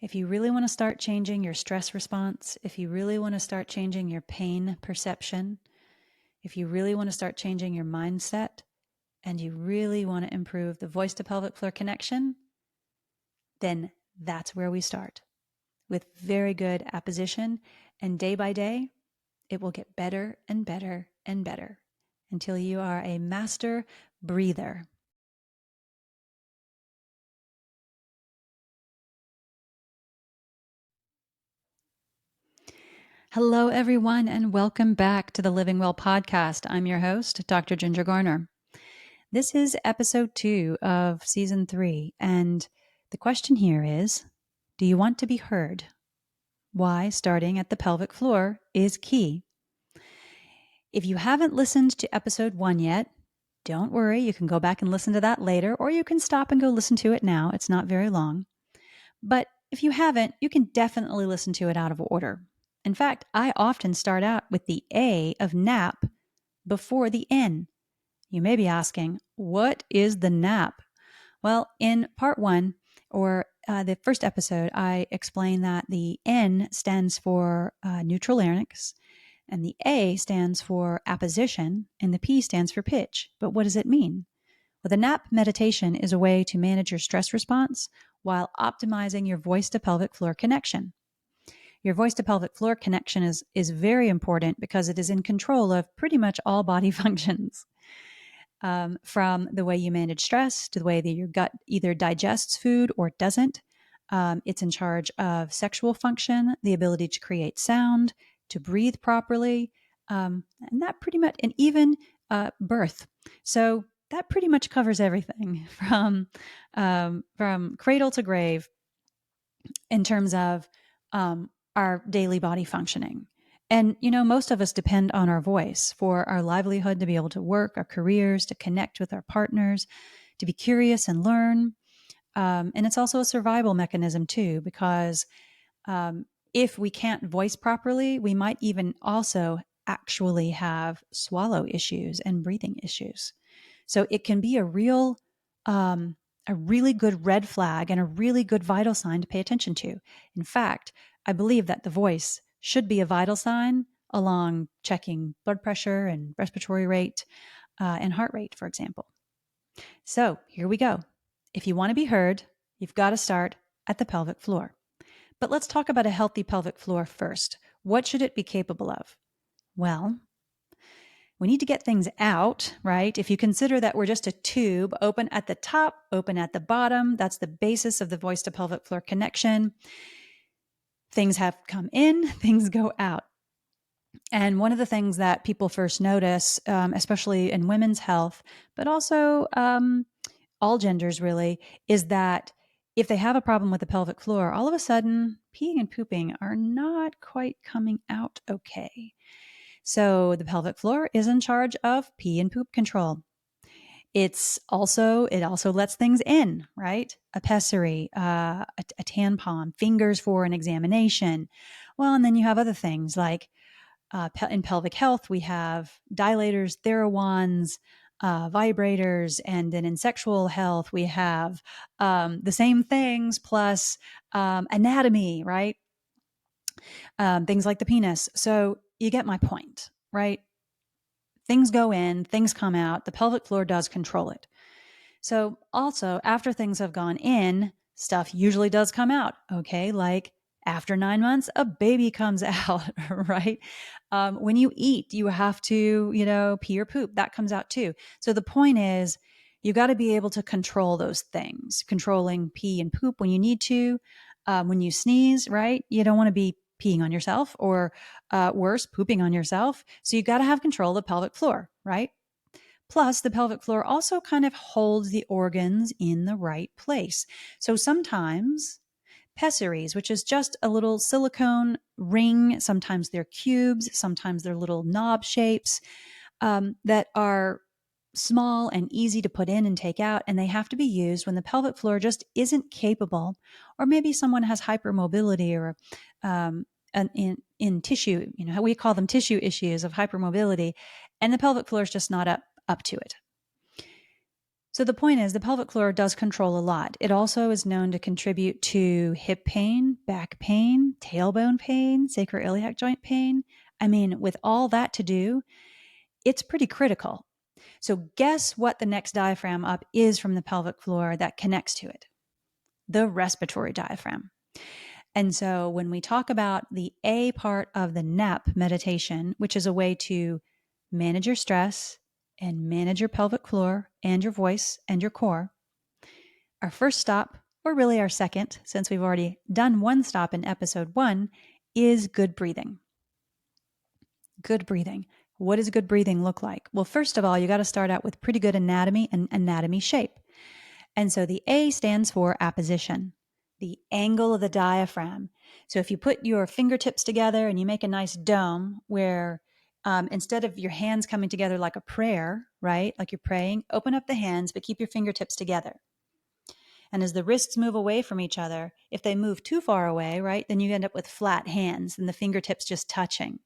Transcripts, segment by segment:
If you really want to start changing your stress response, if you really want to start changing your pain perception, if you really want to start changing your mindset, and you really want to improve the voice to pelvic floor connection, then that's where we start with very good apposition. And day by day, it will get better and better and better until you are a master breather. Hello, everyone, and welcome back to the Living Well podcast. I'm your host, Dr. Ginger Garner. This is episode 2 of season 3, and the question here is, do you want to be heard? Why starting at the pelvic floor is key. If you haven't listened to episode 1 yet, don't worry, you can go back and listen to that later, or you can stop and go listen to it now. It's not very long. But if you haven't, you can definitely listen to it out of order. In fact, I often start out with the A of N.A.P before the N. You may be asking, what is the N.A.P? Well, in part 1, or the first episode, I explained that the N stands for neutral larynx, and the A stands for apposition, and the P stands for pitch. But what does it mean? Well, the N.A.P meditation is a way to manage your stress response while optimizing your voice to pelvic floor connection. Your voice to pelvic floor connection is very important because it is in control of pretty much all body functions. From the way you manage stress to the way that your gut either digests food or doesn't. It's in charge of sexual function, the ability to create sound, to breathe properly, and that pretty much, and even birth. So that pretty much covers everything from cradle to grave in terms of our daily body functioning. And, most of us depend on our voice for our livelihood, to be able to work, our careers, to connect with our partners, to be curious and learn. And it's also a survival mechanism too, because if we can't voice properly, we might even also actually have swallow issues and breathing issues. So it can be a really good red flag and a really good vital sign to pay attention to. In fact, I believe that the voice should be a vital sign along checking blood pressure and respiratory rate and heart rate, for example. So here we go. If you want to be heard, you've got to start at the pelvic floor. But let's talk about a healthy pelvic floor first. What should it be capable of? Well, we need to get things out, right? If you consider that we're just a tube, open at the top, open at the bottom, that's the basis of the voice to pelvic floor connection. Things have come in, things go out. And one of the things that people first notice, especially in women's health, but also all genders really, is that if they have a problem with the pelvic floor, all of a sudden peeing and pooping are not quite coming out okay. So the pelvic floor is in charge of pee and poop control. It also lets things in, right? A pessary, a tampon, fingers for an examination. Well, and then you have other things like in pelvic health, we have dilators, Therawans, vibrators, and then in sexual health, we have the same things plus anatomy, right? Things like the penis. So you get my point, right? Things go in, things come out. The pelvic floor does control it. So also, after things have gone in, stuff usually does come out, okay? Like after 9 months, a baby comes out, right? When you eat, you have to, pee or poop. That comes out too. So the point is, you got to be able to control those things, controlling pee and poop when you need to. When you sneeze, right? You don't want to be peeing on yourself or worse, pooping on yourself. So you got to have control of the pelvic floor, right? Plus, the pelvic floor also kind of holds the organs in the right place. So sometimes pessaries, which is just a little silicone ring, sometimes they're cubes, sometimes they're little knob shapes that are small and easy to put in and take out, and they have to be used when the pelvic floor just isn't capable, or maybe someone has hypermobility or in tissue, how we call them tissue issues of hypermobility, and the pelvic floor is just not up to it. So the point is the pelvic floor does control a lot. It also is known to contribute to hip pain, back pain, tailbone pain, sacroiliac joint pain. I mean, with all that to do, it's pretty critical. So guess what the next diaphragm up is from the pelvic floor that connects to it? The respiratory diaphragm. And so when we talk about the A part of the N.A.P meditation, which is a way to manage your stress and manage your pelvic floor and your voice and your core, our first stop, or really our second, since we've already done one stop in episode 1, is good breathing. Good breathing. What does good breathing look like? Well, first of all, you got to start out with pretty good anatomy and anatomy shape. And so the A stands for apposition, the angle of the diaphragm. So if you put your fingertips together and you make a nice dome where instead of your hands coming together like a prayer, right? Like you're praying, open up the hands, but keep your fingertips together. And as the wrists move away from each other, if they move too far away, right, then you end up with flat hands and the fingertips just touching.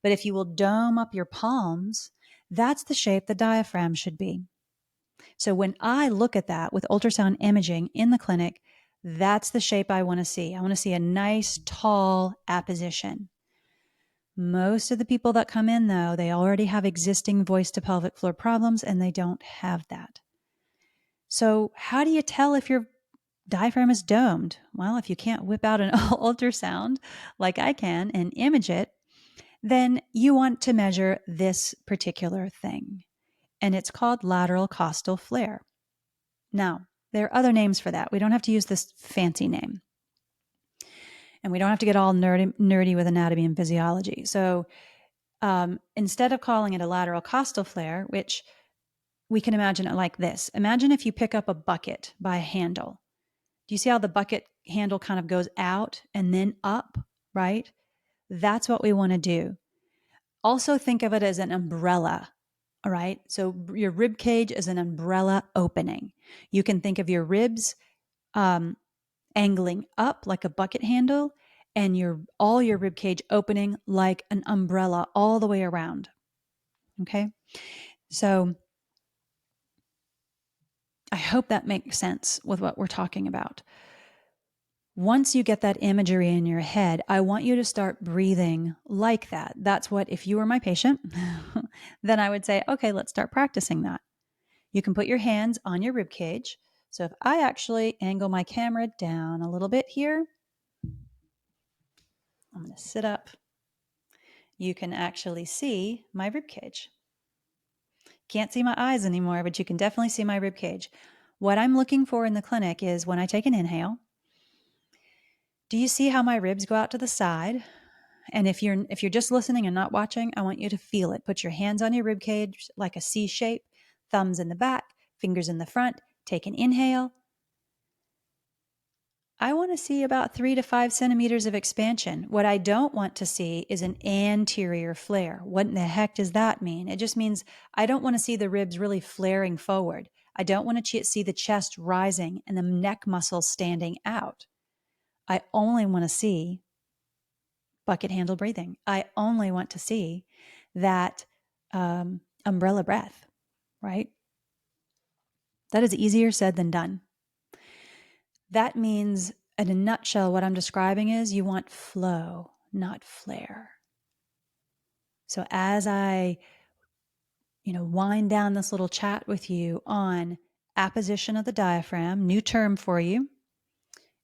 But if you will dome up your palms, that's the shape the diaphragm should be. So when I look at that with ultrasound imaging in the clinic, that's the shape I want to see. I want to see a nice, tall apposition. Most of the people that come in, though, they already have existing voice to pelvic floor problems and they don't have that. So how do you tell if your diaphragm is domed? Well, if you can't whip out an ultrasound like I can and image it, then you want to measure this particular thing. And it's called lateral costal flare. Now, there are other names for that. We don't have to use this fancy name. And we don't have to get all nerdy with anatomy and physiology. So instead of calling it a lateral costal flare, which we can imagine it like this. Imagine if you pick up a bucket by a handle. Do you see how the bucket handle kind of goes out and then up, right? That's what we want to do. Also think of it as an umbrella. All right. So your rib cage is an umbrella opening. You can think of your ribs angling up like a bucket handle and all your rib cage opening like an umbrella all the way around. Okay. So I hope that makes sense with what we're talking about. Once you get that imagery in your head, I want you to start breathing like that. That's what, if you were my patient, then I would say, okay, let's start practicing that. You can put your hands on your rib cage. So if I actually angle my camera down a little bit here, I'm going to sit up. You can actually see my rib cage. Can't see my eyes anymore, but you can definitely see my rib cage. What I'm looking for in the clinic is when I take an inhale, do you see how my ribs go out to the side? And if you're just listening and not watching, I want you to feel it. Put your hands on your rib cage like a C shape, thumbs in the back, fingers in the front. Take an inhale. I want to see about 3 to 5 centimeters of expansion. What I don't want to see is an anterior flare. What in the heck does that mean? It just means I don't want to see the ribs really flaring forward. I don't want to see the chest rising and the neck muscles standing out. I only want to see bucket handle breathing. I only want to see that umbrella breath, right? That is easier said than done. That means, in a nutshell, what I'm describing is you want flow, not flare. So as I, wind down this little chat with you on apposition of the diaphragm, new term for you,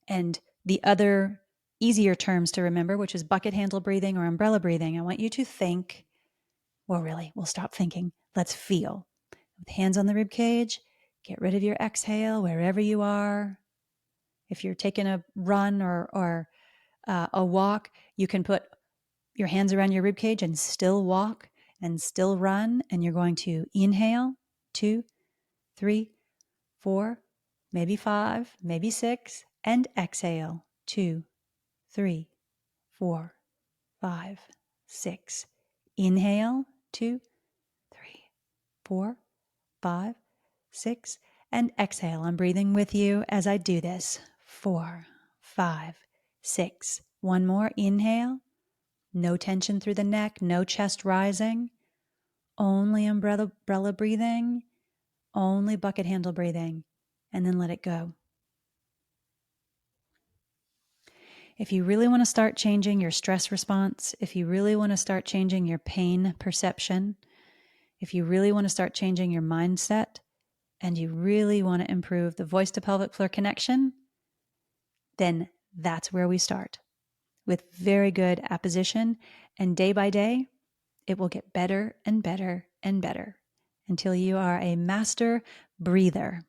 and the other easier terms to remember, which is bucket handle breathing or umbrella breathing, I want you to think, well, really, we'll stop thinking. Let's feel. With hands on the rib cage, get rid of your exhale wherever you are. If you're taking a run or a walk, you can put your hands around your rib cage and still walk and still run. And you're going to inhale 2, 3, 4, maybe 5, maybe 6, and exhale 2, 3, 4, 5, 6. Inhale 2, 3, 4, 5, 6, and exhale. I'm breathing with you as I do this. 4, 5, 6. One more. Inhale. No tension through the neck, no chest rising. Only umbrella breathing. Only bucket handle breathing, and then let it go. If you really want to start changing your stress response, if you really want to start changing your pain perception, if you really want to start changing your mindset, and you really want to improve the voice to pelvic floor connection, then that's where we start with very good apposition. And day by day, it will get better and better and better until you are a master breather.